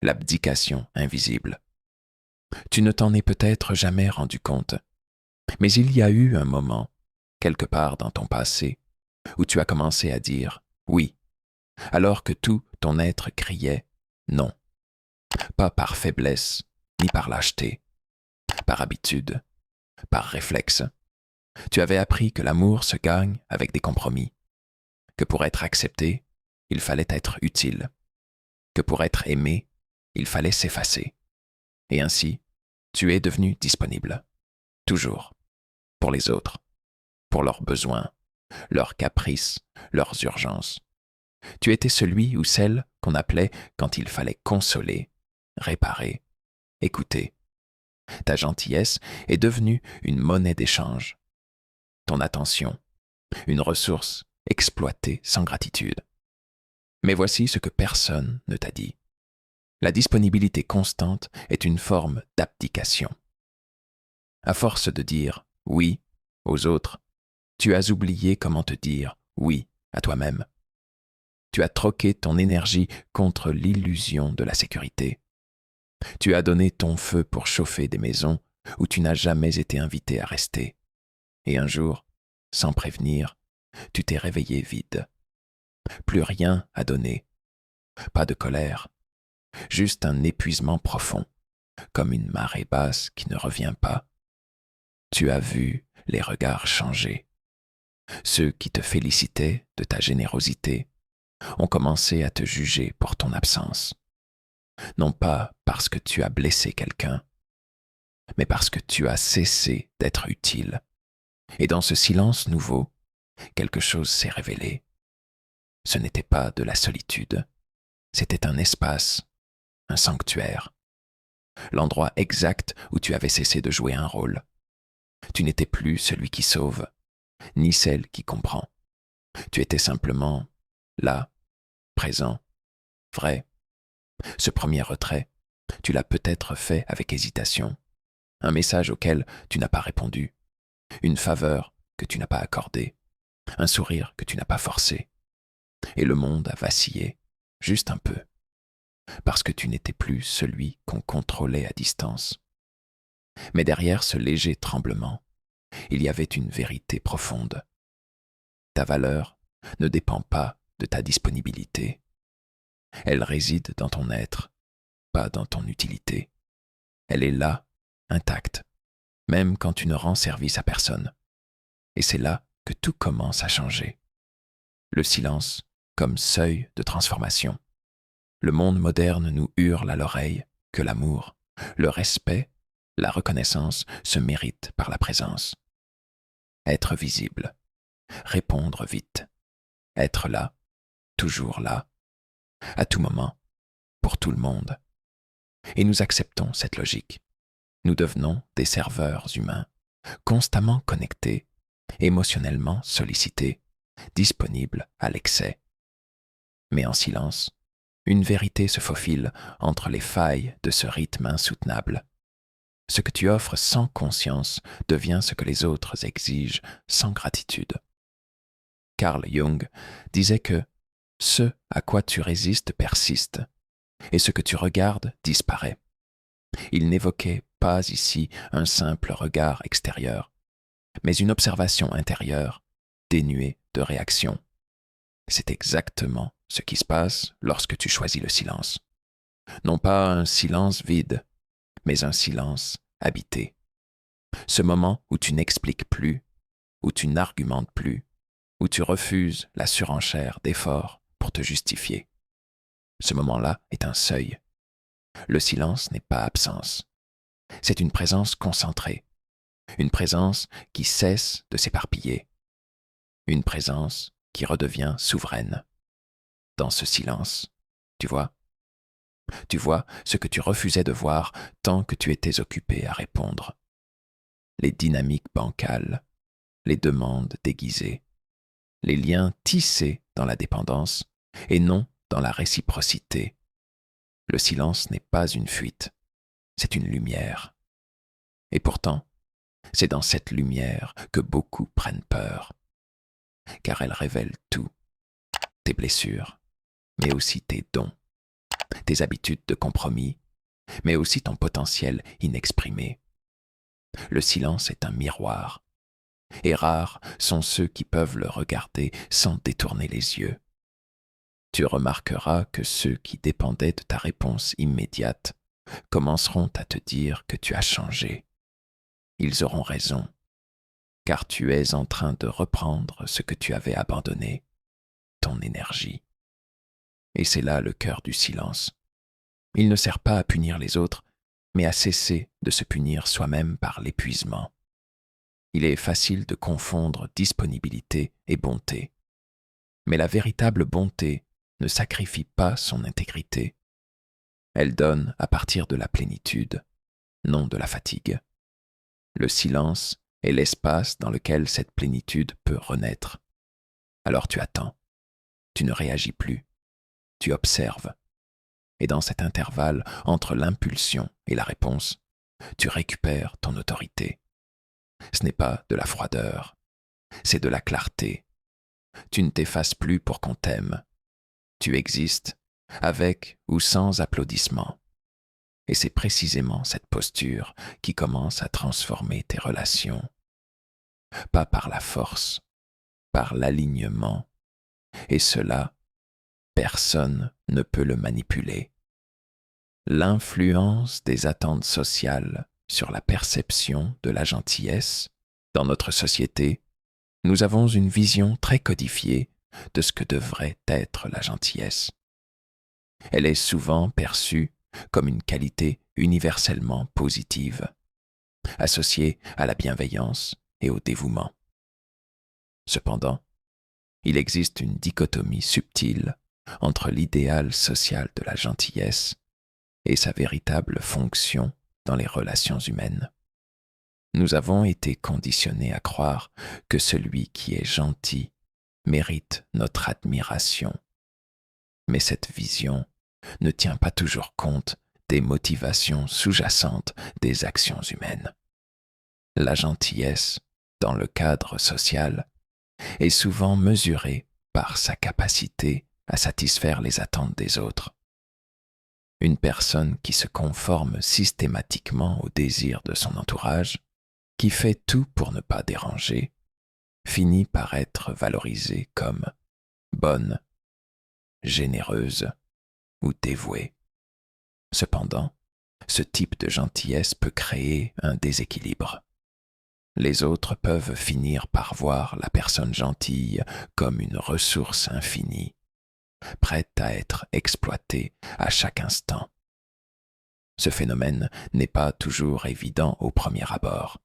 l'abdication invisible. Tu ne t'en es peut-être jamais rendu compte, mais il y a eu un moment, quelque part dans ton passé, où tu as commencé à dire oui, alors que tout ton être criait non, pas par faiblesse ni par lâcheté, par habitude, par réflexe. Tu avais appris que l'amour se gagne avec des compromis, que pour être accepté, il fallait être utile, que pour être aimé, il fallait s'effacer. Et ainsi, tu es devenu disponible, toujours, pour les autres, pour leurs besoins, leurs caprices, leurs urgences. Tu étais celui ou celle qu'on appelait quand il fallait consoler, réparer, écouter. Ta gentillesse est devenue une monnaie d'échange. Ton attention, une ressource exploitée sans gratitude. Mais voici ce que personne ne t'a dit. La disponibilité constante est une forme d'abdication. À force de dire oui aux autres, tu as oublié comment te dire oui à toi-même. Tu as troqué ton énergie contre l'illusion de la sécurité. Tu as donné ton feu pour chauffer des maisons où tu n'as jamais été invité à rester. Et un jour, sans prévenir, tu t'es réveillé vide. Plus rien à donner. Pas de colère. Juste un épuisement profond, comme une marée basse qui ne revient pas. Tu as vu les regards changer. Ceux qui te félicitaient de ta générosité ont commencé à te juger pour ton absence. Non pas parce que tu as blessé quelqu'un, mais parce que tu as cessé d'être utile. Et dans ce silence nouveau, quelque chose s'est révélé. Ce n'était pas de la solitude, c'était un espace, un sanctuaire, l'endroit exact où tu avais cessé de jouer un rôle. Tu n'étais plus celui qui sauve, ni celle qui comprend. Tu étais simplement là, présent, vrai. Ce premier retrait, tu l'as peut-être fait avec hésitation. Un message auquel tu n'as pas répondu. Une faveur que tu n'as pas accordée. Un sourire que tu n'as pas forcé. Et le monde a vacillé, juste un peu, parce que tu n'étais plus celui qu'on contrôlait à distance. Mais derrière ce léger tremblement, il y avait une vérité profonde. Ta valeur ne dépend pas de ta disponibilité. Elle réside dans ton être, pas dans ton utilité. Elle est là, intacte, même quand tu ne rends service à personne. Et c'est là que tout commence à changer. Le silence comme seuil de transformation. Le monde moderne nous hurle à l'oreille que l'amour, le respect, la reconnaissance se méritent par la présence. Être visible, répondre vite, être là, toujours là, à tout moment, pour tout le monde. Et nous acceptons cette logique. Nous devenons des serveurs humains, constamment connectés, émotionnellement sollicités, disponibles à l'excès. Mais en silence, une vérité se faufile entre les failles de ce rythme insoutenable. Ce que tu offres sans conscience devient ce que les autres exigent sans gratitude. Carl Jung disait que ce à quoi tu résistes persiste, et ce que tu regardes disparaît. Il n'évoquait pas ici un simple regard extérieur, mais une observation intérieure, dénuée de réaction. C'est exactement ce qui se passe lorsque tu choisis le silence. Non pas un silence vide, mais un silence habité. Ce moment où tu n'expliques plus, où tu n'argumentes plus, où tu refuses la surenchère d'efforts pour te justifier. Ce moment-là est un seuil. Le silence n'est pas absence. C'est une présence concentrée, une présence qui cesse de s'éparpiller, une présence qui redevient souveraine. Dans ce silence, tu vois ce que tu refusais de voir tant que tu étais occupé à répondre. Les dynamiques bancales, les demandes déguisées, les liens tissés dans la dépendance et non dans la réciprocité. Le silence n'est pas une fuite, c'est une lumière. Et pourtant, c'est dans cette lumière que beaucoup prennent peur, car elle révèle tout, tes blessures, mais aussi tes dons, tes habitudes de compromis, mais aussi ton potentiel inexprimé. Le silence est un miroir, et rares sont ceux qui peuvent le regarder sans détourner les yeux. Tu remarqueras que ceux qui dépendaient de ta réponse immédiate commenceront à te dire que tu as changé. Ils auront raison, car tu es en train de reprendre ce que tu avais abandonné, ton énergie. Et c'est là le cœur du silence. Il ne sert pas à punir les autres, mais à cesser de se punir soi-même par l'épuisement. Il est facile de confondre disponibilité et bonté. Mais la véritable bonté ne sacrifie pas son intégrité. Elle donne à partir de la plénitude, non de la fatigue. Le silence est l'espace dans lequel cette plénitude peut renaître. Alors tu attends, tu ne réagis plus, tu observes. Et dans cet intervalle entre l'impulsion et la réponse, tu récupères ton autorité. Ce n'est pas de la froideur, c'est de la clarté. Tu ne t'effaces plus pour qu'on t'aime. Tu existes, avec ou sans applaudissements. Et c'est précisément cette posture qui commence à transformer tes relations. Pas par la force, par l'alignement. Et cela, personne ne peut le manipuler. L'influence des attentes sociales sur la perception de la gentillesse. Dans notre société, nous avons une vision très codifiée de ce que devrait être la gentillesse. Elle est souvent perçue comme une qualité universellement positive, associée à la bienveillance et au dévouement. Cependant, il existe une dichotomie subtile entre l'idéal social de la gentillesse et sa véritable fonction dans les relations humaines. Nous avons été conditionnés à croire que celui qui est gentil mérite notre admiration. Mais cette vision ne tient pas toujours compte des motivations sous-jacentes des actions humaines. La gentillesse, dans le cadre social, est souvent mesurée par sa capacité à satisfaire les attentes des autres. Une personne qui se conforme systématiquement aux désirs de son entourage, qui fait tout pour ne pas déranger, finit par être valorisée comme bonne, généreuse ou dévouée. Cependant, ce type de gentillesse peut créer un déséquilibre. Les autres peuvent finir par voir la personne gentille comme une ressource infinie, prête à être exploitée à chaque instant. Ce phénomène n'est pas toujours évident au premier abord,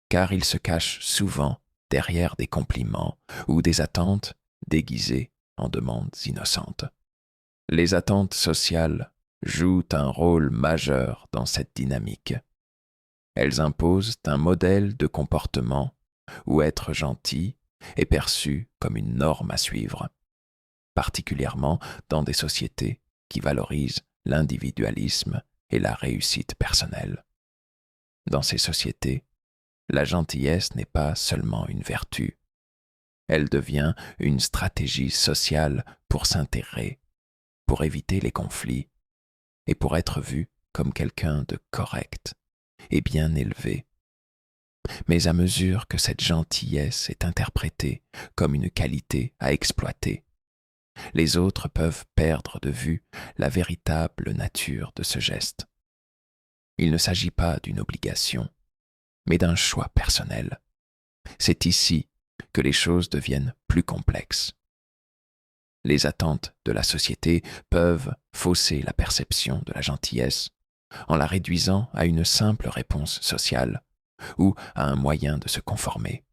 car il se cache souvent derrière des compliments ou des attentes déguisées en demandes innocentes. Les attentes sociales jouent un rôle majeur dans cette dynamique. Elles imposent un modèle de comportement où être gentil est perçu comme une norme à suivre, particulièrement dans des sociétés qui valorisent l'individualisme et la réussite personnelle. Dans ces sociétés, la gentillesse n'est pas seulement une vertu, elle devient une stratégie sociale pour s'intégrer, pour éviter les conflits et pour être vu comme quelqu'un de correct et bien élevé. Mais à mesure que cette gentillesse est interprétée comme une qualité à exploiter, les autres peuvent perdre de vue la véritable nature de ce geste. Il ne s'agit pas d'une obligation, mais d'un choix personnel. C'est ici que les choses deviennent plus complexes. Les attentes de la société peuvent fausser la perception de la gentillesse en la réduisant à une simple réponse sociale ou à un moyen de se conformer.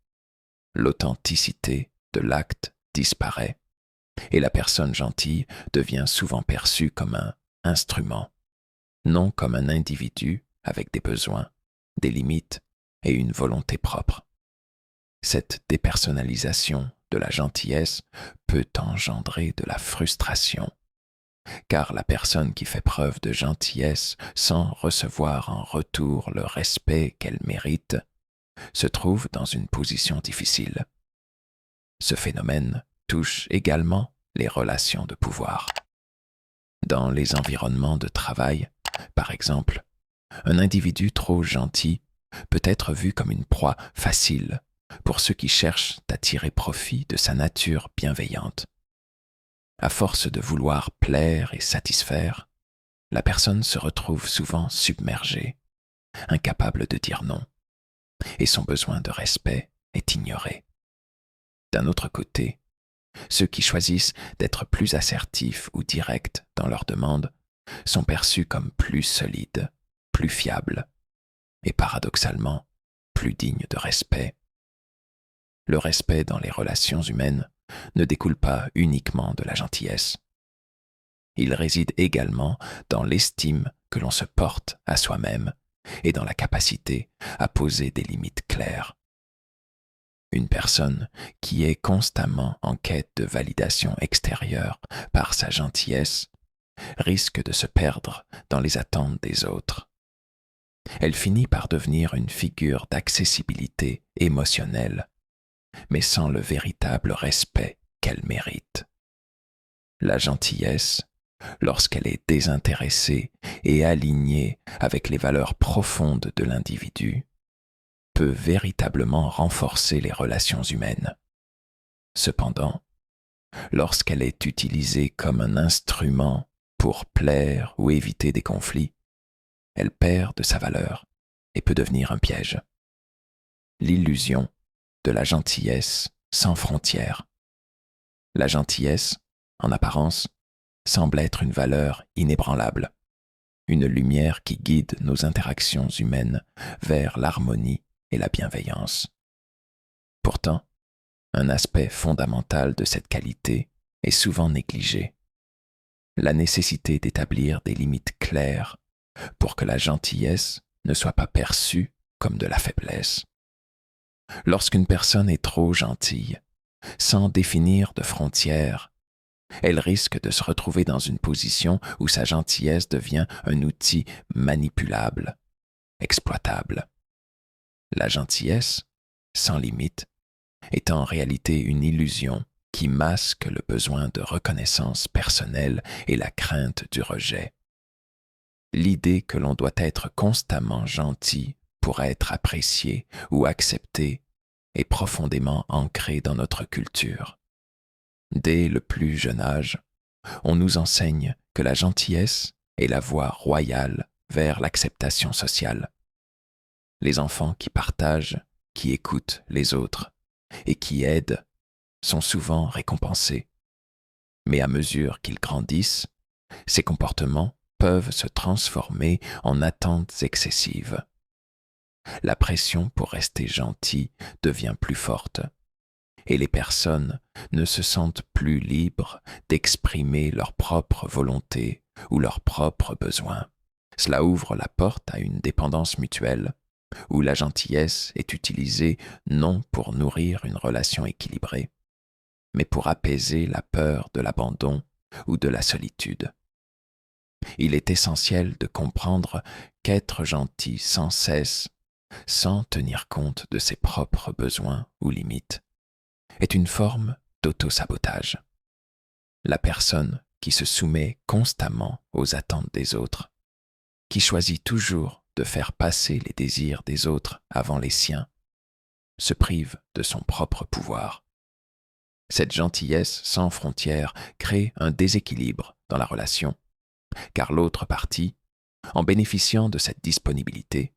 L'authenticité de l'acte disparaît et la personne gentille devient souvent perçue comme un instrument, non comme un individu avec des besoins, des limites et une volonté propre. Cette dépersonnalisation de la gentillesse peut engendrer de la frustration, car la personne qui fait preuve de gentillesse sans recevoir en retour le respect qu'elle mérite se trouve dans une position difficile. Ce phénomène touche également les relations de pouvoir. Dans les environnements de travail, par exemple, un individu trop gentil peut être vu comme une proie facile pour ceux qui cherchent à tirer profit de sa nature bienveillante. À force de vouloir plaire et satisfaire, la personne se retrouve souvent submergée, incapable de dire non, et son besoin de respect est ignoré. D'un autre côté, ceux qui choisissent d'être plus assertifs ou directs dans leurs demandes sont perçus comme plus solides, plus fiables et paradoxalement plus dignes de respect. Le respect dans les relations humaines ne découle pas uniquement de la gentillesse. Il réside également dans l'estime que l'on se porte à soi-même et dans la capacité à poser des limites claires. Une personne qui est constamment en quête de validation extérieure par sa gentillesse risque de se perdre dans les attentes des autres. Elle finit par devenir une figure d'accessibilité émotionnelle, mais sans le véritable respect qu'elle mérite. La gentillesse, lorsqu'elle est désintéressée et alignée avec les valeurs profondes de l'individu, peut véritablement renforcer les relations humaines. Cependant, lorsqu'elle est utilisée comme un instrument pour plaire ou éviter des conflits, elle perd de sa valeur et peut devenir un piège. L'illusion de la gentillesse sans frontières. La gentillesse, en apparence, semble être une valeur inébranlable, une lumière qui guide nos interactions humaines vers l'harmonie et la bienveillance. Pourtant, un aspect fondamental de cette qualité est souvent négligé. La nécessité d'établir des limites claires pour que la gentillesse ne soit pas perçue comme de la faiblesse. Lorsqu'une personne est trop gentille, sans définir de frontières, elle risque de se retrouver dans une position où sa gentillesse devient un outil manipulable, exploitable. La gentillesse, sans limite, est en réalité une illusion qui masque le besoin de reconnaissance personnelle et la crainte du rejet. L'idée que l'on doit être constamment gentil pour être apprécié ou accepté est profondément ancrée dans notre culture. Dès le plus jeune âge, on nous enseigne que la gentillesse est la voie royale vers l'acceptation sociale. Les enfants qui partagent, qui écoutent les autres et qui aident sont souvent récompensés. Mais à mesure qu'ils grandissent, ces comportements peuvent se transformer en attentes excessives. La pression pour rester gentil devient plus forte et les personnes ne se sentent plus libres d'exprimer leur propre volonté ou leurs propres besoins. Cela ouvre la porte à une dépendance mutuelle où la gentillesse est utilisée non pour nourrir une relation équilibrée, mais pour apaiser la peur de l'abandon ou de la solitude. Il est essentiel de comprendre qu'être gentil sans cesse, sans tenir compte de ses propres besoins ou limites, est une forme d'auto-sabotage. La personne qui se soumet constamment aux attentes des autres, qui choisit toujours de faire passer les désirs des autres avant les siens, se prive de son propre pouvoir. Cette gentillesse sans frontières crée un déséquilibre dans la relation, car l'autre partie, en bénéficiant de cette disponibilité,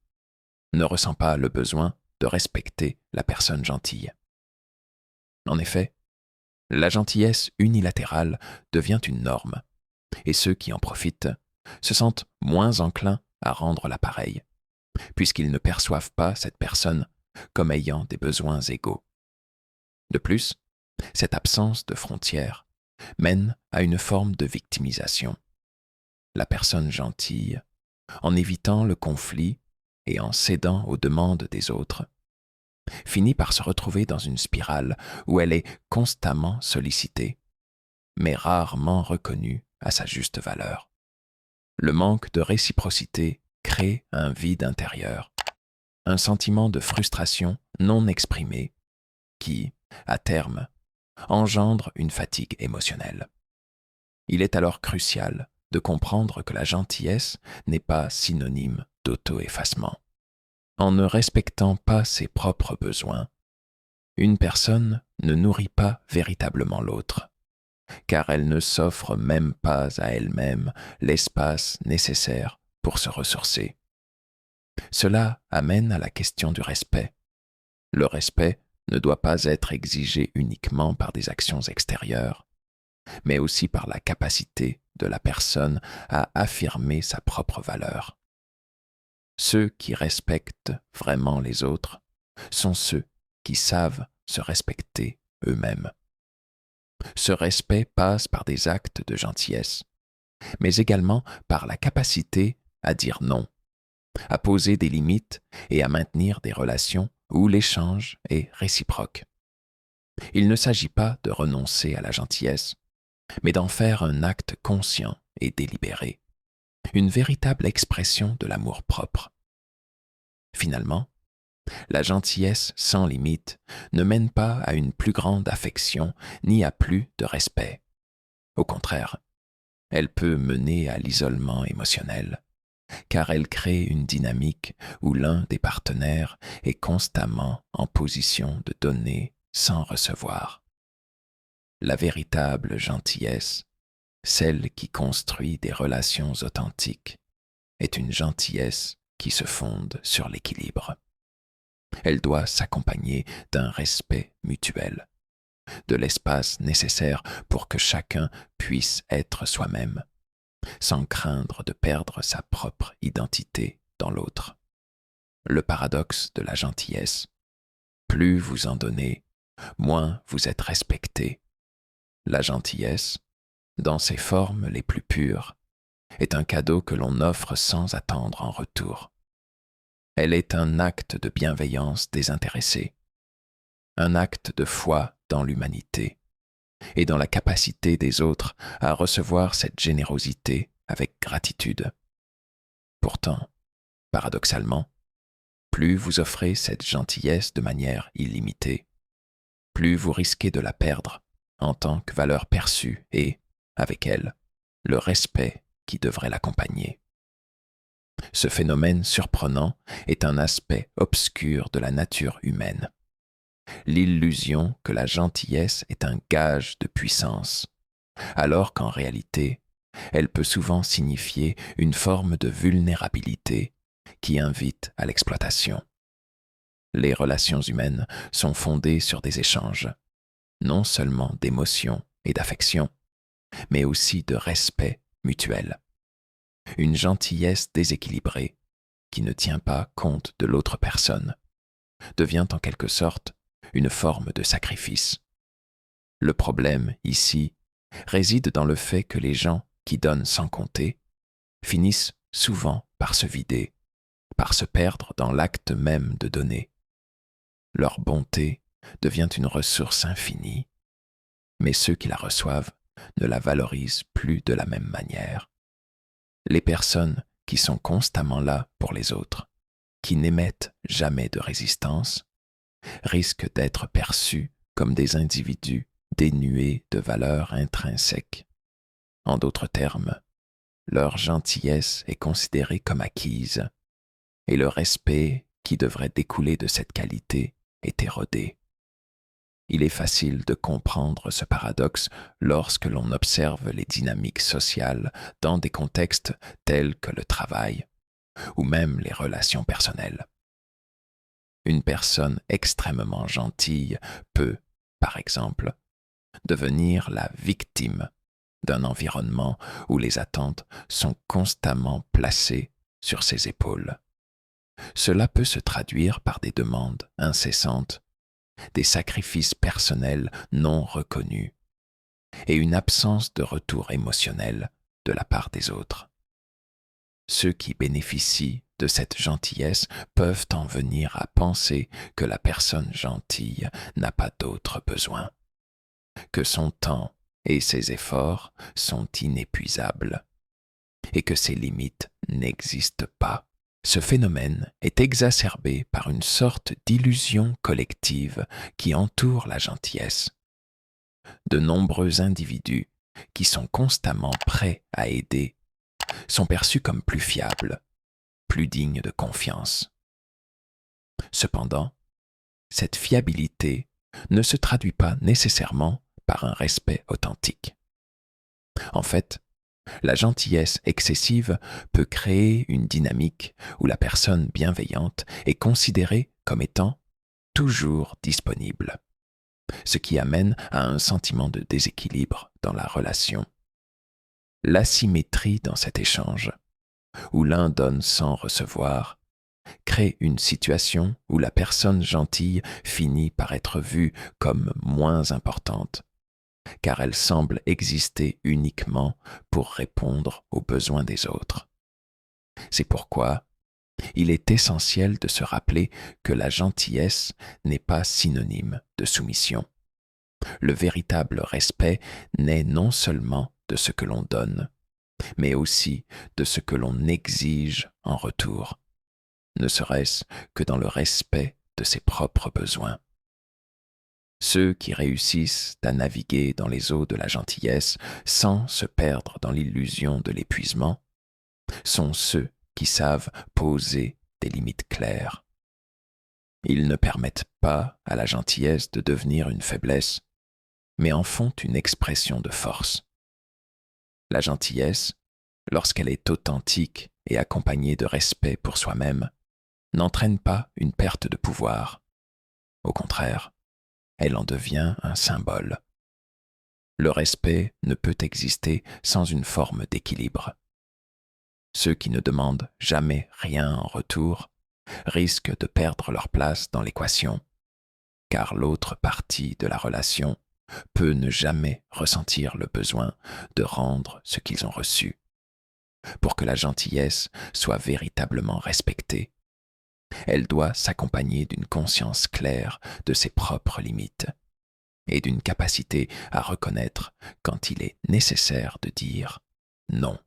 ne ressent pas le besoin de respecter la personne gentille. En effet, la gentillesse unilatérale devient une norme, et ceux qui en profitent se sentent moins enclins à rendre l'appareil, puisqu'ils ne perçoivent pas cette personne comme ayant des besoins égaux. De plus, cette absence de frontières mène à une forme de victimisation. La personne gentille, en évitant le conflit et en cédant aux demandes des autres, finit par se retrouver dans une spirale où elle est constamment sollicitée, mais rarement reconnue à sa juste valeur. Le manque de réciprocité crée un vide intérieur, un sentiment de frustration non exprimée qui, à terme, engendre une fatigue émotionnelle. Il est alors crucial de comprendre que la gentillesse n'est pas synonyme d'auto-effacement. En ne respectant pas ses propres besoins, une personne ne nourrit pas véritablement l'autre, car elle ne s'offre même pas à elle-même l'espace nécessaire pour se ressourcer. Cela amène à la question du respect. Le respect ne doit pas être exigé uniquement par des actions extérieures, mais aussi par la capacité de la personne à affirmer sa propre valeur. Ceux qui respectent vraiment les autres sont ceux qui savent se respecter eux-mêmes. Ce respect passe par des actes de gentillesse, mais également par la capacité à dire non, à poser des limites et à maintenir des relations où l'échange est réciproque. Il ne s'agit pas de renoncer à la gentillesse, mais d'en faire un acte conscient et délibéré, une véritable expression de l'amour-propre. Finalement, la gentillesse sans limite ne mène pas à une plus grande affection ni à plus de respect. Au contraire, elle peut mener à l'isolement émotionnel, car elle crée une dynamique où l'un des partenaires est constamment en position de donner sans recevoir. La véritable gentillesse, celle qui construit des relations authentiques, est une gentillesse qui se fonde sur l'équilibre. Elle doit s'accompagner d'un respect mutuel, de l'espace nécessaire pour que chacun puisse être soi-même, sans craindre de perdre sa propre identité dans l'autre. Le paradoxe de la gentillesse: plus vous en donnez, moins vous êtes respecté. La gentillesse, dans ses formes les plus pures, est un cadeau que l'on offre sans attendre en retour. Elle est un acte de bienveillance désintéressée, un acte de foi dans l'humanité et dans la capacité des autres à recevoir cette générosité avec gratitude. Pourtant, paradoxalement, plus vous offrez cette gentillesse de manière illimitée, plus vous risquez de la perdre en tant que valeur perçue et, avec elle, le respect qui devrait l'accompagner. Ce phénomène surprenant est un aspect obscur de la nature humaine. L'illusion que la gentillesse est un gage de puissance, alors qu'en réalité, elle peut souvent signifier une forme de vulnérabilité qui invite à l'exploitation. Les relations humaines sont fondées sur des échanges, non seulement d'émotions et d'affection, mais aussi de respect mutuel. Une gentillesse déséquilibrée, qui ne tient pas compte de l'autre personne, devient en quelque sorte une forme de sacrifice. Le problème, ici, réside dans le fait que les gens qui donnent sans compter finissent souvent par se vider, par se perdre dans l'acte même de donner. Leur bonté devient une ressource infinie, mais ceux qui la reçoivent ne la valorisent plus de la même manière. Les personnes qui sont constamment là pour les autres, qui n'émettent jamais de résistance, risquent d'être perçues comme des individus dénués de valeur intrinsèque. En d'autres termes, leur gentillesse est considérée comme acquise, et le respect qui devrait découler de cette qualité est érodé. Il est facile de comprendre ce paradoxe lorsque l'on observe les dynamiques sociales dans des contextes tels que le travail ou même les relations personnelles. Une personne extrêmement gentille peut, par exemple, devenir la victime d'un environnement où les attentes sont constamment placées sur ses épaules. Cela peut se traduire par des demandes incessantes, des sacrifices personnels non reconnus et une absence de retour émotionnel de la part des autres. Ceux qui bénéficient de cette gentillesse peuvent en venir à penser que la personne gentille n'a pas d'autres besoins, que son temps et ses efforts sont inépuisables et que ses limites n'existent pas. Ce phénomène est exacerbé par une sorte d'illusion collective qui entoure la gentillesse. De nombreux individus qui sont constamment prêts à aider sont perçus comme plus fiables, plus dignes de confiance. Cependant, cette fiabilité ne se traduit pas nécessairement par un respect authentique. En fait, la gentillesse excessive peut créer une dynamique où la personne bienveillante est considérée comme étant toujours disponible, ce qui amène à un sentiment de déséquilibre dans la relation. L'asymétrie dans cet échange, où l'un donne sans recevoir, crée une situation où la personne gentille finit par être vue comme moins importante, car elle semble exister uniquement pour répondre aux besoins des autres. C'est pourquoi il est essentiel de se rappeler que la gentillesse n'est pas synonyme de soumission. Le véritable respect naît non seulement de ce que l'on donne, mais aussi de ce que l'on exige en retour, ne serait-ce que dans le respect de ses propres besoins. Ceux qui réussissent à naviguer dans les eaux de la gentillesse sans se perdre dans l'illusion de l'épuisement sont ceux qui savent poser des limites claires. Ils ne permettent pas à la gentillesse de devenir une faiblesse, mais en font une expression de force. La gentillesse, lorsqu'elle est authentique et accompagnée de respect pour soi-même, n'entraîne pas une perte de pouvoir. Au contraire, elle en devient un symbole. Le respect ne peut exister sans une forme d'équilibre. Ceux qui ne demandent jamais rien en retour risquent de perdre leur place dans l'équation, car l'autre partie de la relation peut ne jamais ressentir le besoin de rendre ce qu'ils ont reçu. Pour que la gentillesse soit véritablement respectée, elle doit s'accompagner d'une conscience claire de ses propres limites et d'une capacité à reconnaître quand il est nécessaire de dire non.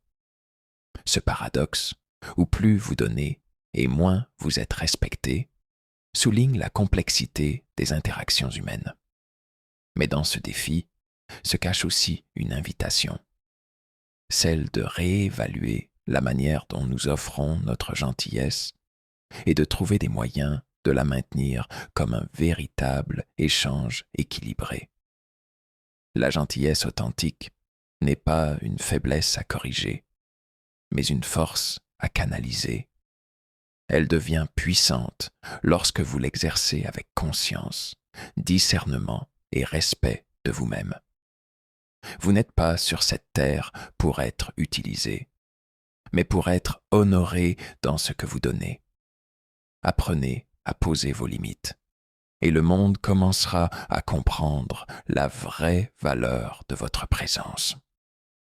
Ce paradoxe, où plus vous donnez et moins vous êtes respecté, souligne la complexité des interactions humaines. Mais dans ce défi se cache aussi une invitation, celle de réévaluer la manière dont nous offrons notre gentillesse et de trouver des moyens de la maintenir comme un véritable échange équilibré. La gentillesse authentique n'est pas une faiblesse à corriger, mais une force à canaliser. Elle devient puissante lorsque vous l'exercez avec conscience, discernement et respect de vous-même. Vous n'êtes pas sur cette terre pour être utilisé, mais pour être honoré dans ce que vous donnez. Apprenez à poser vos limites, et le monde commencera à comprendre la vraie valeur de votre présence.